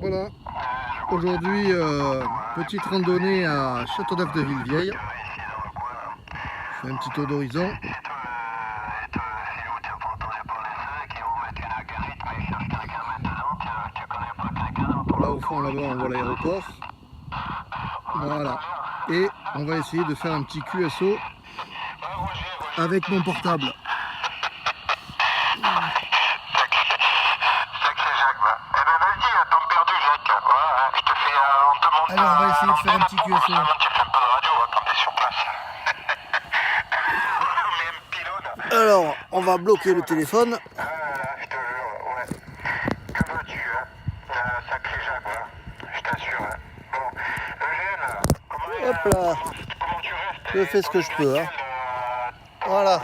Voilà, aujourd'hui petite randonnée à Châteauneuf-de-Villevieille. Je fais un petit tour d'horizon. Là au fond là-bas on voit l'aéroport. Voilà, et on va essayer de faire un petit QSO avec mon portable. Alors on va essayer de faire un petit QSO. Alors on va bloquer le téléphone. Hop là, je fais ce que je peux. Hein. Voilà.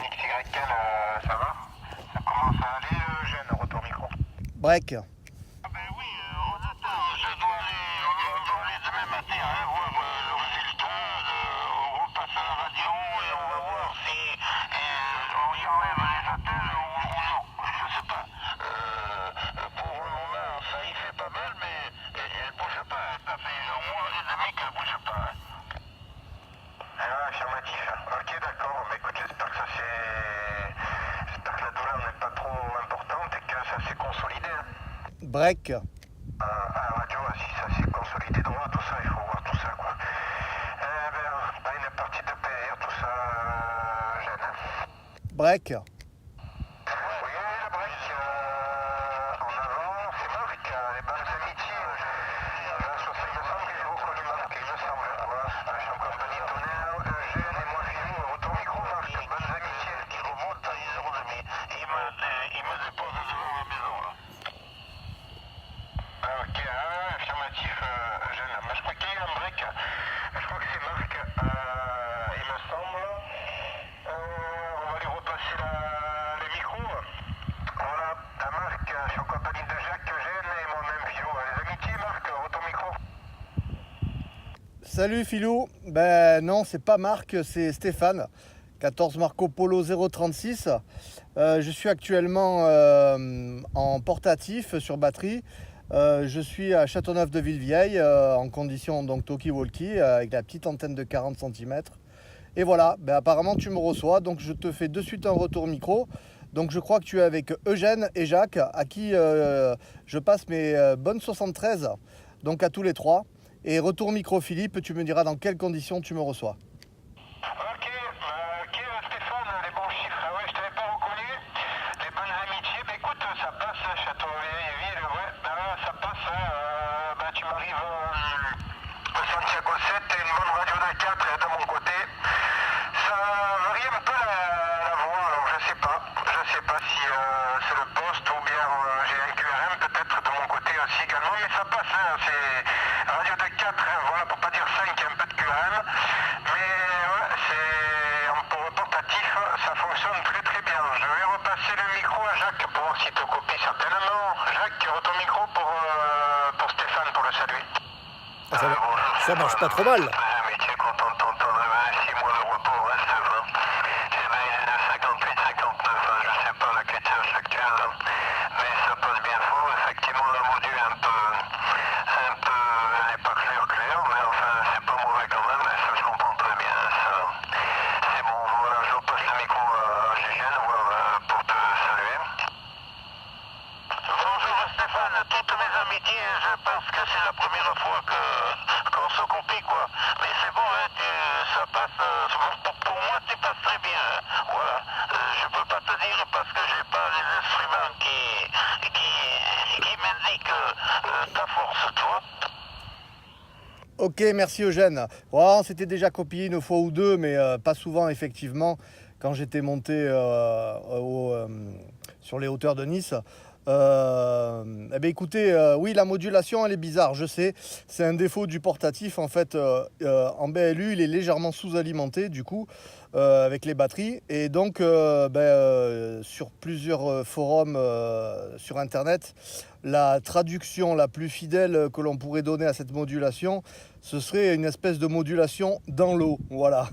Break. Ok, d'accord, mais écoute, j'espère que la douleur n'est pas trop importante et que ça s'est consolidé. Break. À la radio, si ça s'est consolidé droit, tout ça, il faut voir tout ça, quoi. Pas une partie de PR, tout ça, gêne. Break. Oui, le break, en avant, c'est Marc, les bonnes amitiés. Le 60 décembre, il est reconnu Marc, il me semble. Je suis en compagnie d'honneur, Eugène et moi, Philou, retour micro, Marc, bonnes amitiés. Qui remonte à 1h30. Il me dépose devant la maison, là. Ok, affirmatif, Eugène. Mais je crois qu'il y a eu un break. Je crois que c'est Marc, il me semble. On va lui repasser le micro. Voilà, à Marc, je suis en compagnie de Jacques, Eugène et moi-même, Philou. Les amitiés, Marc, retour micro. Salut Philou. Ben non, c'est pas Marc, c'est Stéphane. 14 Marco Polo 036. Je suis actuellement en portatif sur batterie. Je suis à Châteauneuf-de-Villevieille en condition donc talkie-walkie avec la petite antenne de 40 cm. Et voilà, ben, apparemment tu me reçois, donc je te fais de suite un retour micro. Donc je crois que tu es avec Eugène et Jacques, à qui je passe mes bonnes 73, donc à tous les trois. Et retour micro Philippe, tu me diras dans quelles conditions tu me reçois. Ok, Stéphane, les bons chiffres. Ouais, je t'avais pas reconnu. Les bonnes amitiés, bah écoute, ça passe, Châteauneuf-de-Villevieille, ouais, ça passe. Tu m'arrives au Santiago 7 et une bonne radio de 4 de mon côté. Ça varie un peu la voix, alors je sais pas. Je sais pas si c'est le poste ou bien j'ai un QRM peut-être de mon côté aussi également, mais ça passe, c'est radio de 4, voilà, pour pas dire 5, il y a un peu de QRM. Mais ouais, pour le portatif, ça fonctionne très très bien. Je vais repasser le micro à Jacques pour voir s'il te copie certainement. Jacques, ton micro pour Stéphane pour le saluer. Ça marche pas trop mal. Mais tu es content de t'entendre, 6 mois de repos, reste 20. J'ai mail 58, 59, je sais pas la cutage actuelle, mais ça passe bien fort. Effectivement, la module est un peu, elle n'est pas claire, mais enfin, c'est pas mauvais quand même, ça je comprends très bien, ça. C'est bon, voilà, je repasse le micro à Gégène, pour te saluer. Bonjour Stéphane, toutes mes amitiés, je pense que c'est la première fois qu'on se copie quoi. Mais c'est bon, ça passe, pour moi tu passes très bien. Voilà, je peux pas te dire parce que j'ai pas les instruments qui m'indiquent ta force, tu vois. Ok, merci Eugène. Bon, on s'était déjà copié une fois ou deux, mais pas souvent effectivement, quand j'étais monté sur les hauteurs de Nice. Eh bien, écoutez, oui, la modulation, elle est bizarre, je sais. C'est un défaut du portatif. En fait, en BLU, il est légèrement sous-alimenté, du coup, avec les batteries. Et donc, sur plusieurs forums sur Internet, la traduction la plus fidèle que l'on pourrait donner à cette modulation, ce serait une espèce de modulation dans l'eau. Voilà,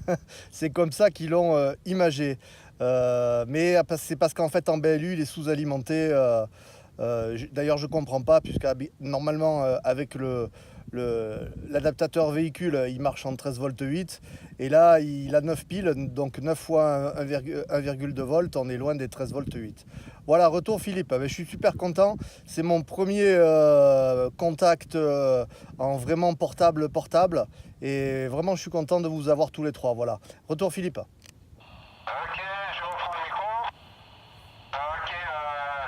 c'est comme ça qu'ils l'ont imagé. Mais c'est parce qu'en fait en BLU il est sous-alimenté D'ailleurs, je ne comprends pas, puisque normalement, avec l'adaptateur véhicule, il marche en 13 volts 8. Et là, il a 9 piles, donc 9 fois 1,2 volts, on est loin des 13 volts 8. Voilà, retour Philippe. Je suis super content. C'est mon premier contact en vraiment portable. Et vraiment, je suis content de vous avoir tous les trois. Voilà. Retour Philippe. Ok, je reprends le micro. Ok,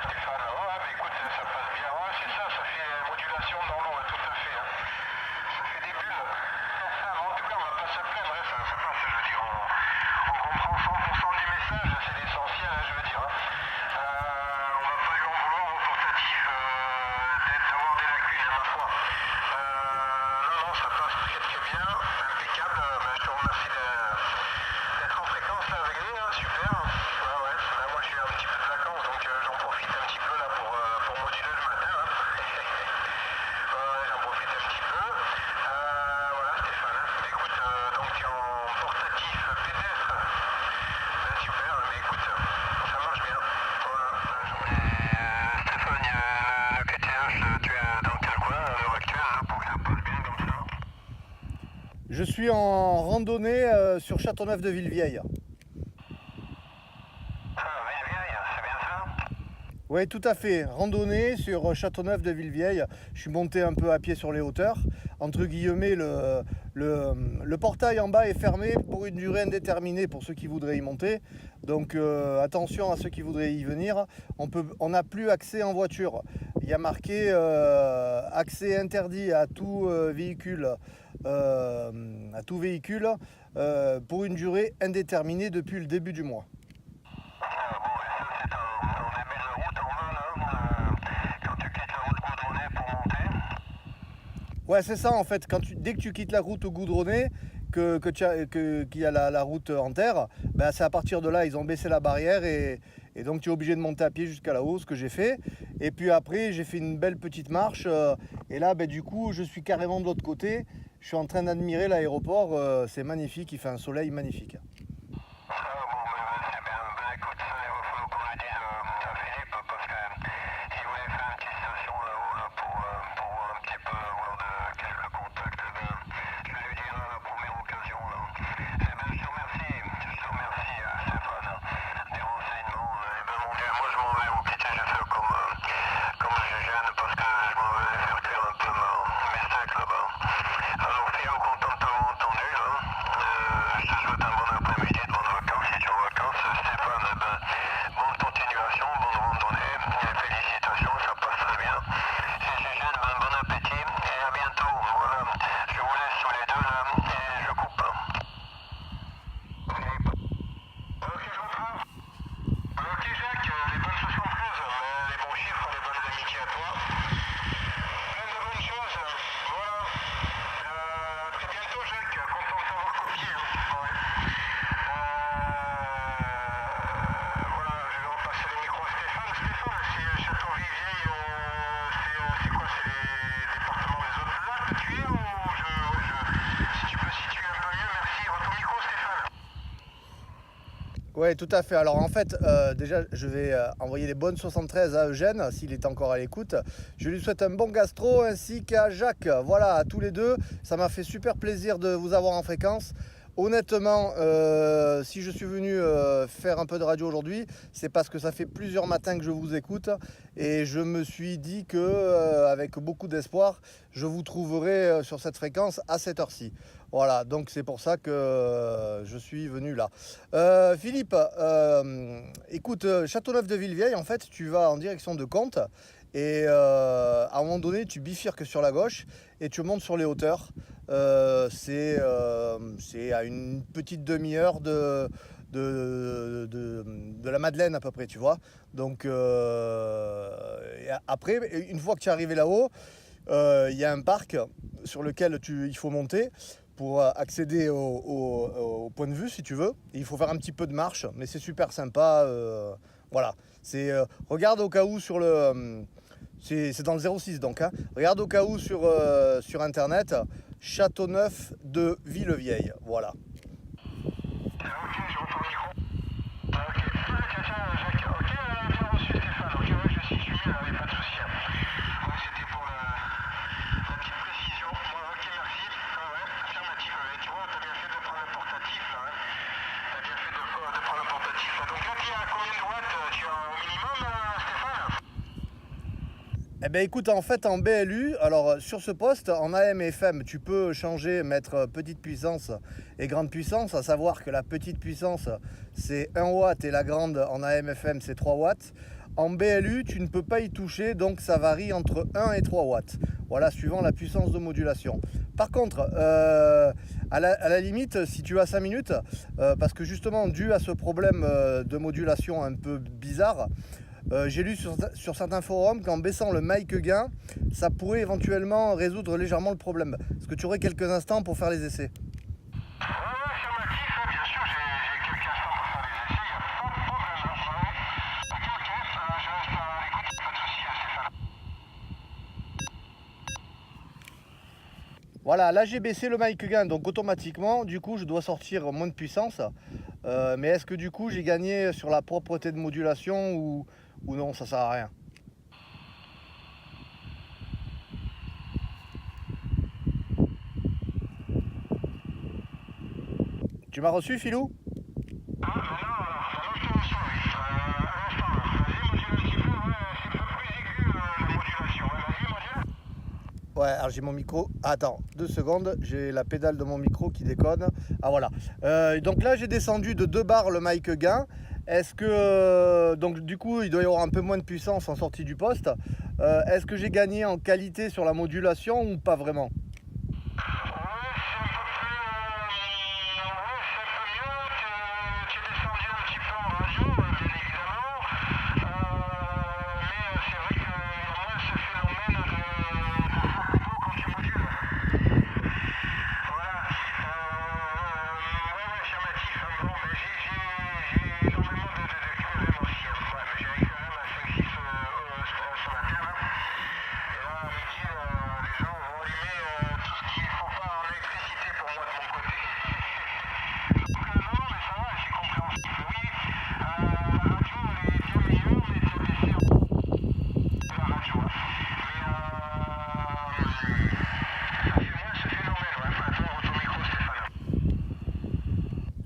Stéphane. Ouais, mais écoute, ça passe bien. Ouais, c'est ça, ça fait modulation dans l'eau, tout à fait. Ça fait des bulles. En tout cas, on va pas se plaindre, ça passe, je veux dire. On comprend 100% du message, c'est l'essentiel, je veux dire. On va pas lui en vouloir au portatif d'avoir des lacunes, ma foi. Non, ça passe très très bien, impeccable. Je te remercie d'être en fréquence là avec nous, super. Ouais, là, moi je suis un petit peu de vacances, donc j'en profite un petit peu là pour moduler le matin. Ouais, j'en profite un petit peu. Voilà Stéphane, écoute, donc tu es en portatif pédestre. Super, mais écoute, ça marche bien. Voilà. Stéphane, le KTH, tu es dans quel coin à l'heure actuelle pour que ça passe bien comme ça? Je suis en randonnée sur Châteauneuf de Villevieille. Vieille, c'est bien ça? Oui, tout à fait. Randonnée sur Châteauneuf de Villevieille. Je suis monté un peu à pied sur les hauteurs. Entre guillemets, le portail en bas est fermé pour une durée indéterminée pour ceux qui voudraient y monter. Donc attention à ceux qui voudraient y venir. On n'a plus accès en voiture. Il y a marqué accès interdit à tout véhicule. Pour une durée indéterminée depuis le début du mois. Bon, ça c'est on est mis de route en bas là, quand tu quittes la route goudronnée pour monter. Ouais, c'est ça en fait. Dès que tu quittes la route goudronnée, qu'il y a la route en terre, ben, c'est à partir de là, ils ont baissé la barrière et donc tu es obligé de monter à pied jusqu'à là-haut, ce que j'ai fait. Et puis après, j'ai fait une belle petite marche et là, ben, du coup, je suis carrément de l'autre côté. Je suis en train d'admirer l'aéroport, c'est magnifique, il fait un soleil magnifique. Bon, c'est bien. Écoute, ça, il va falloir qu'on le dise à Philippe parce qu'il voulait faire une petite station là-haut là, pour voir un petit peu, avoir quelques contacts. Je lui dirai à la première occasion. Là. Je te remercie, Stéphane, des renseignements. Mon Dieu, moi je m'en vais vous quitter, je fais comme je gêne parce que je m'en vais faire cuire un peu mes steaks là-bas. Alors, Philo, content de t'avoir entendu. Là. Je te souhaite un bon après-midi, de bonnes vacances si tu es en vacances. Stéphane, bonne continuation, bonne randonnée. Félicitations, ça passe très bien. Si je gêne, bon appétit et à bientôt. Voilà, je vous laisse tous les deux là et je coupe. Ok, je reprends. Ok, Jacques, les bonnes 73, les bons chiffres, les bonnes amitiés à toi. Plein de bonnes choses, voilà. Très bientôt, Jacques, content de t'avoir copié. Ouais. Voilà, je vais repasser le micro à Stéphane. Stéphane, c'est Château-Vieille, c'est quoi? C'est les départements des Hautes-Alpes que tu es ou si tu peux situer un peu mieux, merci. Votre micro, Stéphane. Ouais, tout à fait. Alors en fait, déjà, je vais envoyer les bonnes 73 à Eugène, s'il est encore à l'écoute. Je lui souhaite un bon gastro, ainsi qu'à Jacques. Voilà, à tous les deux. Ça m'a fait super plaisir de vous avoir en fréquence. Honnêtement, si je suis venu faire un peu de radio aujourd'hui, c'est parce que ça fait plusieurs matins que je vous écoute et je me suis dit que, avec beaucoup d'espoir, je vous trouverai sur cette fréquence à cette heure-ci. Voilà, donc c'est pour ça que je suis venu là. Philippe, écoute, Châteauneuf de Villevieille, en fait, tu vas en direction de Contes et à un moment donné, tu bifurques sur la gauche et tu montes sur les hauteurs. C'est à une petite demi-heure de la Madeleine à peu près, tu vois. Donc après, une fois que tu es arrivé là-haut, il y a un parc sur lequel il faut monter pour accéder au point de vue si tu veux. Et il faut faire un petit peu de marche, mais c'est super sympa. Voilà. Regarde au cas où sur le... c'est dans le 06 donc. Hein. Regarde au cas où sur internet, Châteauneuf de Villevieille. Voilà. Ok, je reprends le micro. Ok, tiens, Jacques. Ok, bien reçu Stéphane. Ok, ouais, je suis suivi, il n'y avait pas de souci. à combien de watts tu as au minimum, Stéphane? Eh ben écoute, en fait en BLU, alors sur ce poste, en AM et FM, tu peux changer, mettre petite puissance et grande puissance, à savoir que la petite puissance c'est 1 watt et la grande en AM FM c'est 3 watts. En BLU, tu ne peux pas y toucher, donc ça varie entre 1 et 3 watts. Voilà, suivant la puissance de modulation. Par contre, à la limite, si tu as 5 minutes, parce que justement, dû à ce problème de modulation un peu bizarre, j'ai lu sur certains forums qu'en baissant le mic gain, ça pourrait éventuellement résoudre légèrement le problème. Est-ce que tu aurais quelques instants pour faire les essais? Ouais, affirmatif, bien sûr, j'ai quelques instants pour faire les essais, il n'y a pas de problème. Ouais. Ok, je reste à l'écoute, pas de soucis, Stéphane. Voilà, là j'ai baissé le mic gain, donc automatiquement, du coup je dois sortir moins de puissance. Mais est-ce que du coup j'ai gagné sur la propreté de modulation ou non, ça sert à rien? Tu m'as reçu, Philou? Ah, maintenant je te reçois, oui. Un instant, là. Vas-y, module un petit peu, ouais, c'est un peu plus aigu, la modulation. Ouais, vas-y, module. Ouais, alors j'ai mon micro. Attends, 2 secondes, j'ai la pédale de mon micro qui déconne. Ah voilà. Donc là j'ai descendu de 2 bars le mic gain. Est-ce que donc du coup il doit y avoir un peu moins de puissance en sortie du poste. Est-ce que j'ai gagné en qualité sur la modulation ou pas vraiment?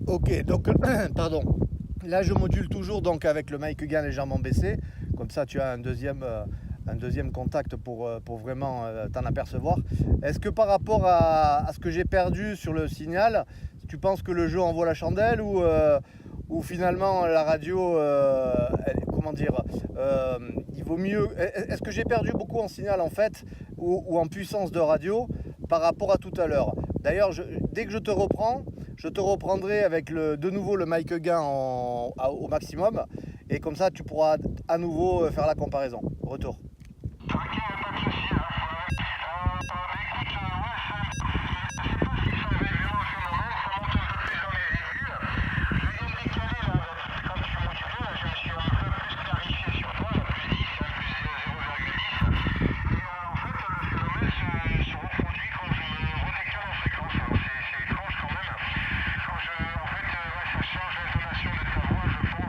Ok, donc pardon. Là je module toujours donc avec le mic gain légèrement baissé. Comme ça tu as un deuxième contact pour vraiment t'en apercevoir. Est-ce que par rapport à ce que j'ai perdu sur le signal, tu penses que le jeu en vaut la chandelle ou finalement la radio, comment dire, il vaut mieux. Est-ce que j'ai perdu beaucoup en signal en fait ou en puissance de radio par rapport à tout à l'heure? D'ailleurs, dès que je te reprends, je te reprendrai avec de nouveau le mic gain au maximum et comme ça tu pourras à nouveau faire la comparaison. Retour. Ok, pas de soucis, hein. Écoute, ouais, je sais pas si ça avait vraiment un phénomène, ça monte un peu plus dans les aigus, là. Je viens de décaler, là, quand tu modulais, là, je me suis un peu plus clarifié sur toi, là, plus 10, hein, plus 0,10. Et en fait, le phénomène se reproduit quand je me redécale en fréquence. Alors, c'est étrange quand même. En fait, ouais, ça change l'intonation de ta voix, je pense, vu que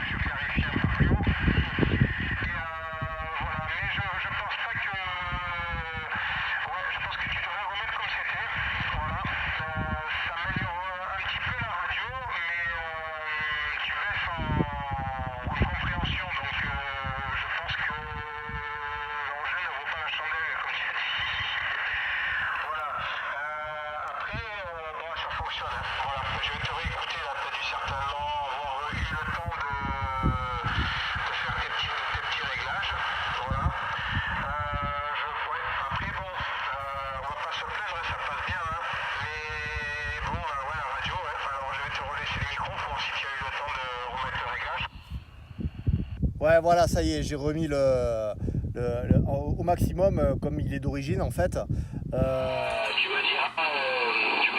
je clarifie un peu plus haut. Et voilà, mais je pense pas que. Ouais, je pense que tu devrais remettre comme c'était. Voilà. Ça améliore un petit peu la radio, mais tu baisses en compréhension. Donc je pense que l'enjeu ne vaut pas la chandelle, comme tu as dit. Voilà. Après, bon, ça fonctionne. Hein. Voilà. Je vais te réécouter là, tu as dû certainement avoir eu le temps de faire tes petits réglages. Voilà. Ouais. Après, bon, on va pas se plaindre, ça passe bien. Hein. Mais bon, ouais, la radio, ouais. Alors je vais te relaisser le micro pour voir si tu as eu le temps de remettre le réglage. Ouais, voilà, ça y est, j'ai remis au maximum comme il est d'origine en fait. Tu me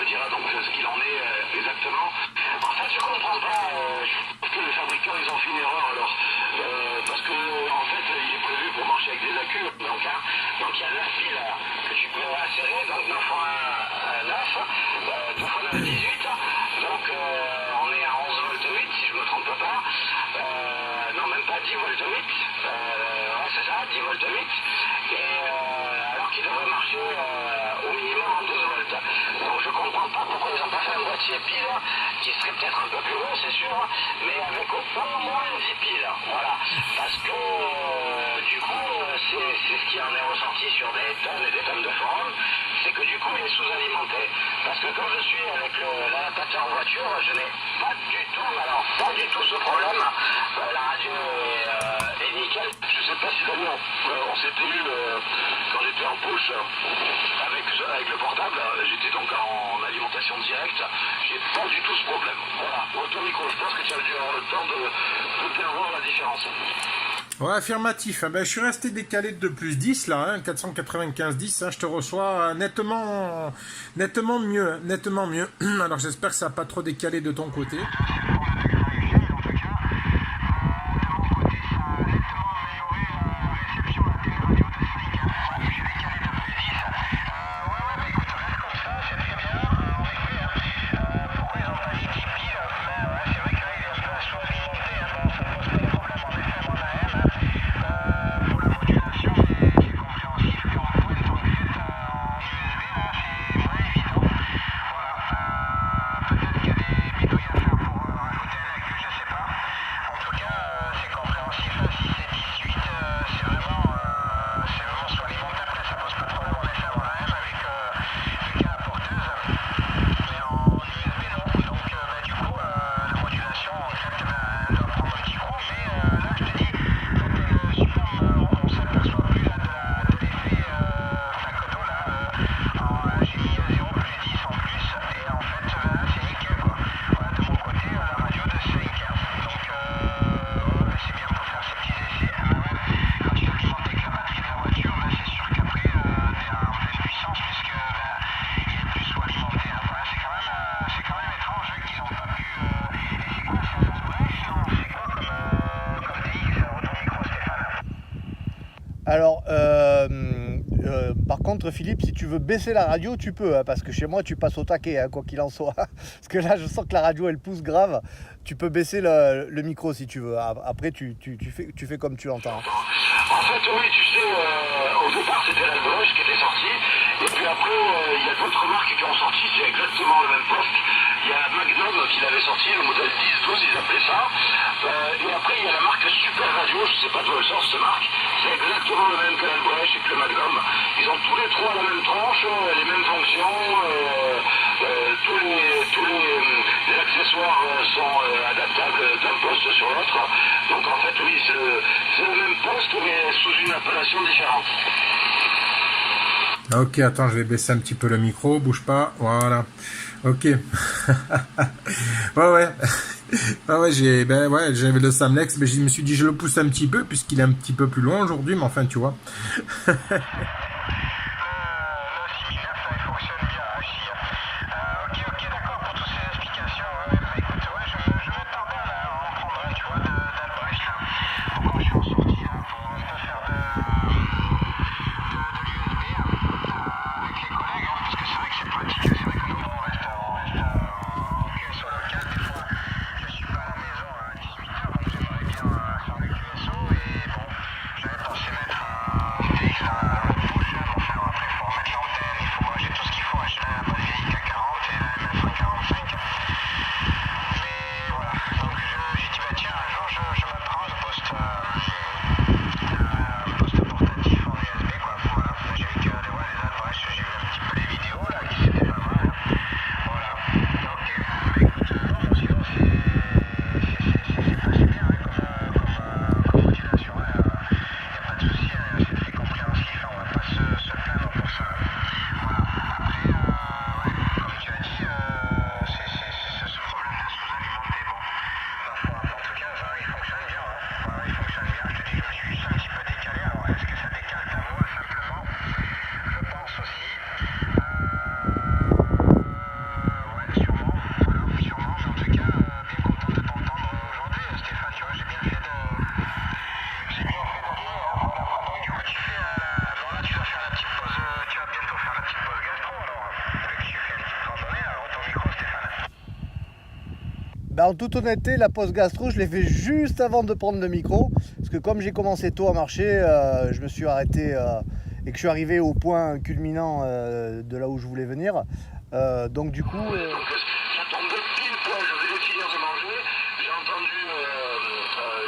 diras donc ce qu'il en est exactement. En fait, je comprends pas. Je pense que les fabricants ils ont fait une erreur alors. Parce que en fait, il est prévu pour marcher avec des accus. Donc il y a 9 piles que tu peux insérer, donc 9 fois 9, 2 fois 9, 18. Donc on est à 11 volts 8 si je me trompe pas. Non, même pas 10 volts 8. Ouais, c'est ça, 10 volts 8. Et alors qu'il devrait marcher au minimum en 12 volts. Donc je comprends pas pourquoi ils n'ont pas fait un boîtier pile qui serait peut-être un peu plus long, c'est sûr, mais avec au moins 10 piles. Voilà. Parce que du coup, c'est ce qui en est ressorti sur des tonnes et des tonnes de forum, c'est que du coup, il est sous-alimenté. Parce que quand je suis avec l'adaptateur voiture, je n'ai pas du tout ce problème. La radio est nickel. Je sais pas si d'ailleurs on s'était eu quand j'étais en push avec le portable, j'étais donc en alimentation directe, j'ai pas du tout ce problème. Voilà, auto-micro, je pense que tu as dû avoir le temps de bien voir la différence. Ouais, affirmatif. Ah ben, je suis resté décalé de plus 10 là, hein, 495-10, hein, je te reçois nettement mieux, nettement mieux. Alors j'espère que ça n'a pas trop décalé de ton côté. Alors, par contre, Philippe, si tu veux baisser la radio, tu peux, hein, parce que chez moi, tu passes au taquet, hein, quoi qu'il en soit. Parce que là, je sens que la radio, elle pousse grave. Tu peux baisser le micro si tu veux. Après, tu fais comme tu l'entends. En fait, oui, tu sais, au départ, c'était l'Albroche qui était sorti. Et puis après, il y a d'autres marques qui ont sorti, c'est exactement le même poste. Il y a Magnum qui l'avait sorti, le modèle 10-12, ils appelaient ça. Et après, il y a la marque Super Radio, je ne sais pas d'où elle sort cette marque. C'est exactement le même que l'Albrecht et que le Magnum. Ils ont tous les trois la même tranche, les mêmes fonctions. Tous les accessoires sont adaptables d'un poste sur l'autre. Donc en fait, oui, c'est le même poste, mais sous une appellation différente. Ok, attends, je vais baisser un petit peu le micro, bouge pas, voilà. Ok. ouais. J'avais le Samlex, mais je me suis dit je le pousse un petit peu puisqu'il est un petit peu plus loin aujourd'hui, mais enfin tu vois. En toute honnêteté, la pause gastro, je l'ai fait juste avant de prendre le micro. Parce que comme j'ai commencé tôt à marcher, je me suis arrêté et que je suis arrivé au point culminant de là où je voulais venir. Donc du coup... Ça tombe pile poil, je attendu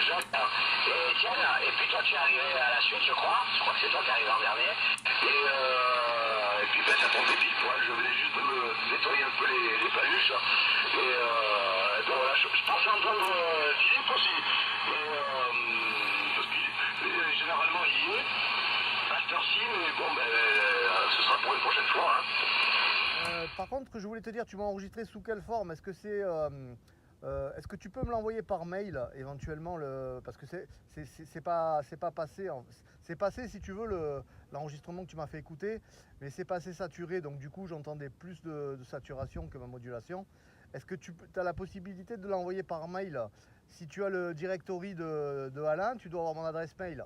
Jacques et Étienne, et puis toi tu es arrivé à la suite, je crois que c'est toi qui es arrivé en dernier, et puis ben, ça tombait pile poil, je venais juste de me nettoyer un peu les paluches, et donc voilà, je pensais entendre Philippe aussi, parce que généralement il y est, à cette heure-ci, mais bon, ben, ce sera pour une prochaine fois. Hein. Par contre, ce que je voulais te dire, tu m'as enregistré sous quelle forme? Est-ce que c'est, est-ce que tu peux me l'envoyer par mail éventuellement parce que c'est pas passé. C'est passé si tu veux l'enregistrement que tu m'as fait écouter, mais c'est pas assez saturé, donc du coup j'entendais plus de saturation que ma modulation. Est-ce que tu as la possibilité de l'envoyer par mail? Si tu as le directory de Alain, tu dois avoir mon adresse mail.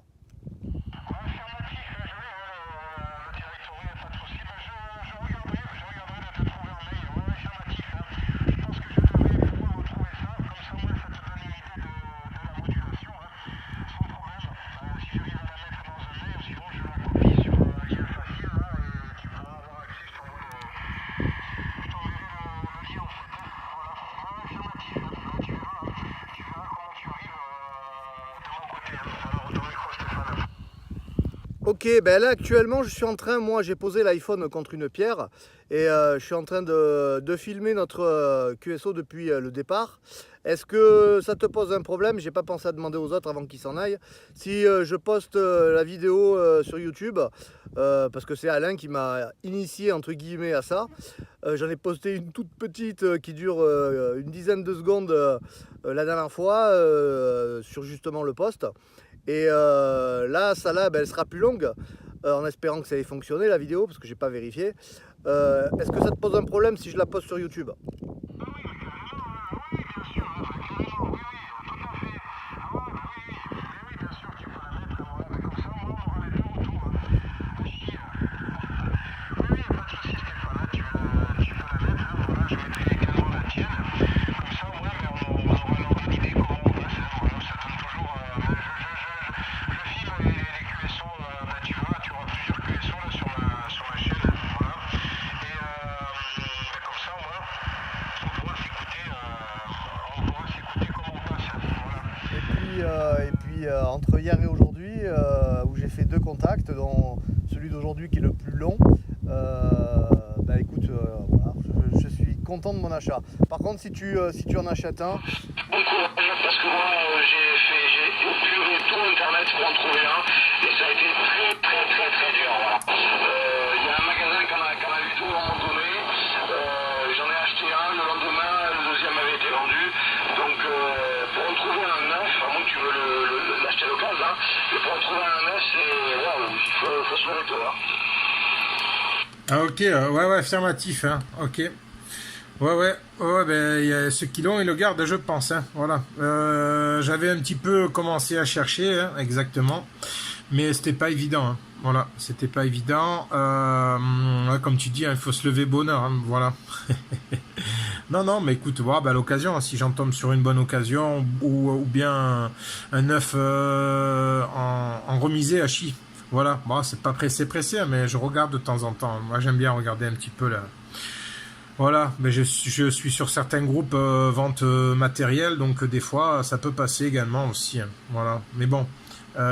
Ok, ben là actuellement je suis en train, moi j'ai posé l'iPhone contre une pierre et je suis en train de filmer notre QSO depuis le départ. Est-ce que ça te pose un problème? J'ai pas pensé à demander aux autres avant qu'ils s'en aillent. Si je poste la vidéo sur YouTube, parce que c'est Alain qui m'a initié entre guillemets à ça. J'en ai posté une toute petite qui dure une dizaine de secondes la dernière fois sur justement le post. Et là, ça là, ben, elle sera plus longue, en espérant que ça ait fonctionné la vidéo, parce que j'ai pas vérifié. Est-ce que ça te pose un problème si je la poste sur YouTube? Entre hier et aujourd'hui, où j'ai fait 2 contacts, dont celui d'aujourd'hui qui est le plus long, bah écoute, voilà, je suis content de mon achat. Par contre, si tu en achètes un... Bon courage, parce que moi j'ai épuré tout internet pour en trouver un, et ça a été très dur. Il y a un magasin qui en a eu tout à un moment donné, j'en ai acheté un, le lendemain, le deuxième avait été vendu, donc pour en trouver un neuf, à moins que tu veux l'acheter à l'occasion, hein, mais pour en trouver un neuf, c'est waouh, faut se lever tôt. Hein. Ah ok, ouais, affirmatif, hein, ok. Ouais, ben, y a ceux qui l'ont, ils le gardent, je pense, hein, voilà. J'avais un petit peu commencé à chercher, hein, exactement, mais c'était pas évident, hein, voilà, c'était pas évident. Ouais, comme tu dis, hein, il faut se lever bonheur, hein, voilà. Non, mais écoute, voilà, ben, à l'occasion, si j'en tombe sur une bonne occasion, ou bien un neuf en remisé à chi. Voilà, bon, c'est pas pressé, mais je regarde de temps en temps. Moi, j'aime bien regarder un petit peu là. Voilà, mais je suis sur certains groupes vente matériel, donc des fois, ça peut passer également aussi. Hein, voilà, mais bon,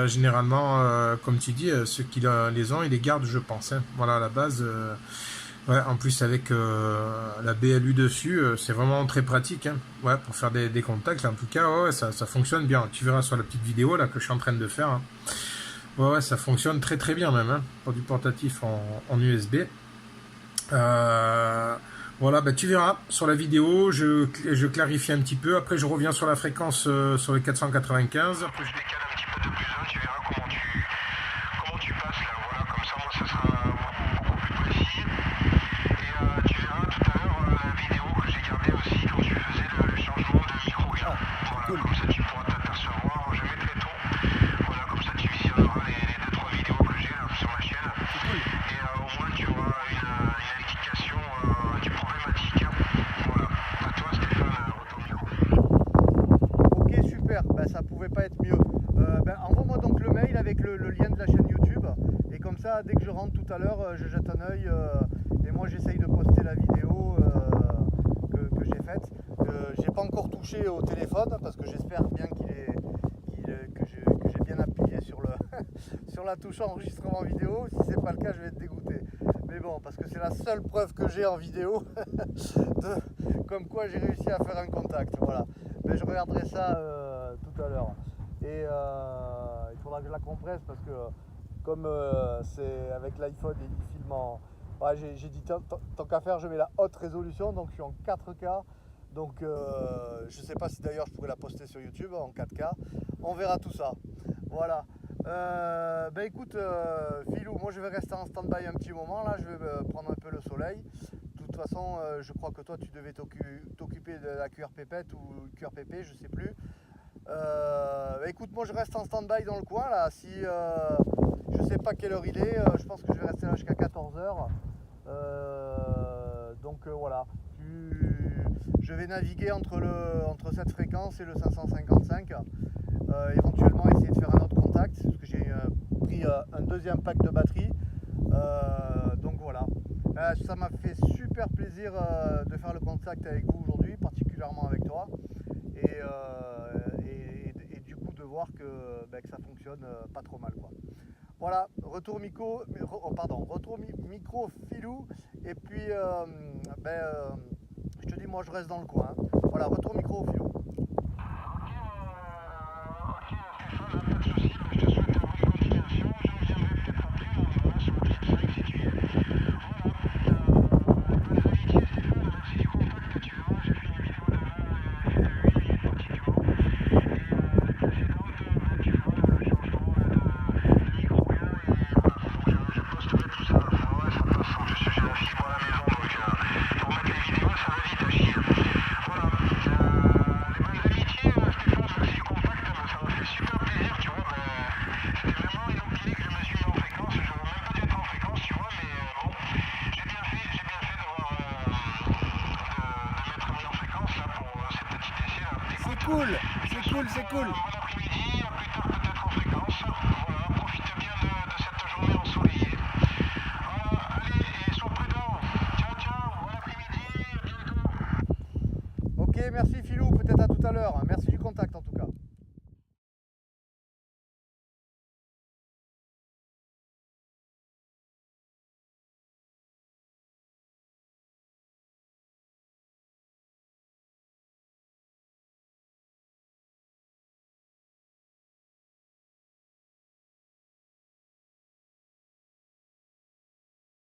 généralement, comme tu dis, ceux qui les ont, ils les gardent, je pense. Hein, voilà, à la base, ouais, en plus avec la BLU dessus, c'est vraiment très pratique. Hein, ouais, pour faire des contacts. En tout cas, ouais, ça fonctionne bien. Tu verras sur la petite vidéo là que je suis en train de faire. Hein. Ouais, ça fonctionne très bien même, hein, pour du portatif en USB. Voilà, bah, tu verras sur la vidéo, je clarifie un petit peu, après je reviens sur la fréquence sur le 495. Après, je décale un petit peu de plus 1, tu verras comment tu passes là, voilà, comme ça moi ça sera beaucoup plus précis. Et tu verras tout à l'heure la vidéo que j'ai gardée aussi quand tu faisais le changement de micro-gain. Voilà, cool. Comme ça tu pourras t'apercevoir, je mettrai tout. Voilà, comme ça tu visionneras les 2-3 vidéos que j'ai là sur ma chaîne. Cool. Et au moins tu auras une indication du problématique. Voilà, à toi Stéphane, retour micro. Ok, super, ben, ça pouvait pas être mieux. Ben, envoie-moi donc le mail avec le lien de la chaîne YouTube, et comme ça, dès que je rentre tout à l'heure, je jette un œil, et moi j'essaye de poster la vidéo que j'ai faite. J'ai pas encore touché au téléphone parce que j'espère bien que j'ai bien appuyé sur, sur la touche enregistrement vidéo. Si c'est pas le cas, je vais être dégoûté. Mais bon, parce que c'est la seule preuve que j'ai en vidéo comme quoi j'ai réussi à faire un contact. Voilà. Mais je regarderai ça tout à l'heure. Et il faudra que je la compresse parce que comme c'est avec l'iPhone et il filme en... Ouais, j'ai dit tant qu'à faire, je mets la haute résolution, donc je suis en 4K. Donc je sais pas si d'ailleurs je pourrais la poster sur YouTube en 4K. On verra tout ça. Voilà. Ben écoute, Philou, moi je vais rester en stand-by un petit moment. Là, je vais prendre un peu le soleil. De toute façon, je crois que toi tu devais t'occuper de la cuir pépette ou cuir pépé, je sais plus. Ben écoute, moi je reste en stand-by dans le coin là. Si je sais pas quelle heure il est, je pense que je vais rester là jusqu'à 14h. Donc voilà. Je vais naviguer entre cette fréquence et le 555. Éventuellement essayer de faire un autre contact parce que j'ai pris un deuxième pack de batterie. Donc voilà. Ça m'a fait super plaisir de faire le contact avec vous aujourd'hui, particulièrement avec toi. Et du coup de voir que ça fonctionne pas trop mal quoi. Voilà, retour micro Philou, et puis je te dis moi je reste dans le coin. Voilà, retour micro Philou. Ok, Stéphane, pas de soucis, je te souhaite une bonne continuation. Je reviendrai peut-être après, on verra sur le site si tu es. Voilà, bonnes amitiés Stéphane, merci du contact, tu verras, j'ai fait une vidéo de 8 minutes pratiquement. Et les précédentes, tu verras le changement de micro-gain et voilà, donc je posterai tout ça à la fois, ouais, ça passe, en plus j'ai la fibre à la maison, donc pour mettre les vidéos ça va vite à chier. Voilà, les bonnes amitiés Stéphane, merci du contact, ça m'a fait super plaisir, tu vois, c'était vraiment inopiné que je me suis mis en fréquence, je n'aurais même pas dû être en fréquence, tu vois, mais bon, j'ai bien fait de m'être mis en fréquence là pour ces petits essais là. Écoute, C'est cool. Bon après-midi, à plus tard peut-être en fréquence. Voilà, profite bien de cette journée ensoleillée. Voilà, allez, et sois prudent. Ciao, bon après-midi, à bientôt. Ok, merci Philou, peut-être à tout à l'heure. Merci du contact en tout cas.